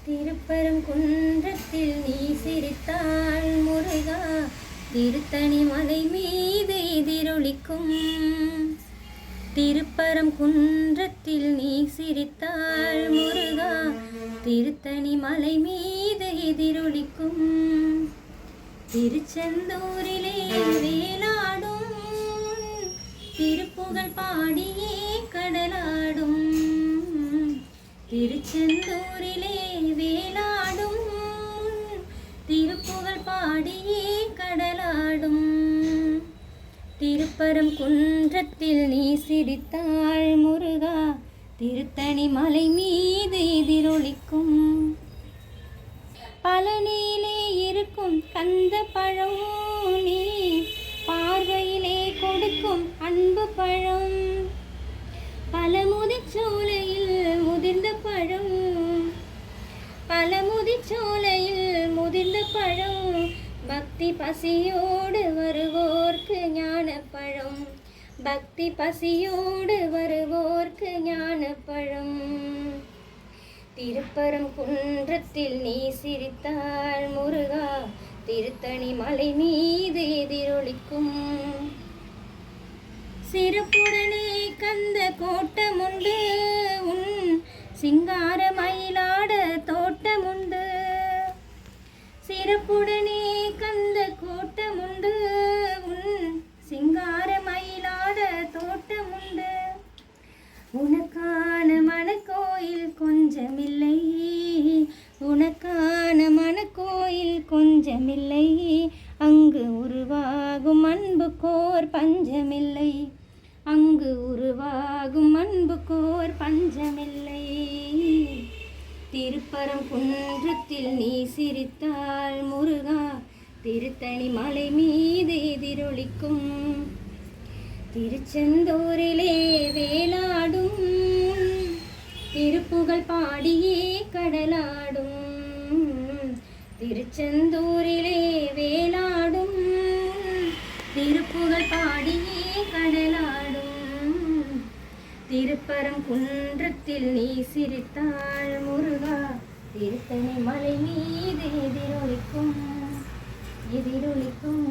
திருப்பரங்குன்றத்தில் நீ சிரித்தாள் முருகா, திருத்தணி மலை மீது எதிரொலிக்கும். திருப்பரங்குன்றத்தில் நீ சிரித்தாள் முருகா, திருத்தணி மலை மீது எதிரொலிக்கும். திருச்செந்தூரிலே வேலாடும் திருப்புகழ் பாடியே கடலாடும். திருச்செந்தூரிலே வேலாடும் திருப்புகழ் பாடியே கடலாடும். திருப்பரங்குன்றத்தில் நீ சிரித்தாள் முருகா, திருத்தணி மலை மீது எதிரொலிக்கும். பழனியிலே இருக்கும் கந்த பழம் நீ பார்வையிலே கொடுக்கும் அன்பு பழம். பழமுதிர்ச்சோலையில் முதிர்ந்த பழம், பழமுதிர்ச்சோலையில் முதிர்ந்த பழம். பக்தி பசியோடு வருவோர்க்கு ஞான பழம், பக்தி பசியோடு வருவோர்க்கு ஞான பழம். திருப்பரங்குன்றத்தில் நீ சிரித்தாள் முருகா, திருத்தணி மலை மீது எதிரொலிக்கும். சிறப்புடனே கந்த கோட்டமுண்டு, உன் சிங்கார மயிலாட தோட்டமுண்டு. சிறப்புடனே கந்த கோட்டமுண்டு, உன் சிங்கார மயிலாட தோட்டமுண்டு. உனக்கான மனக்கோயில் கொஞ்சமில்லை, உனக்கான மனக்கோயில் கொஞ்சமில்லை. அங்கு உருவாகும் அன்புக்கோர் பஞ்சமில்லை, அங்கு உருவாகும் அன்புக்கோர் பஞ்சமில்லை. திருப்பரங்குன்றத்தில் நீ சிரித்தாள் முருகா, திருத்தணி மலை மீது எதிரொலிக்கும். திருச்செந்தூரிலே வேலாடும் திருப்புகழ் பாடியே கடலாடும். திருச்செந்தூரிலே வேலாடும் திருப்புகழ் பாடியே கடலாடும். திருப்பரங்குன்றத்தில் நீ சிரித்தாள் முருகா, திருத்தணி மலை மீது எதிரொலிக்கும், எதிரொலிக்கும்.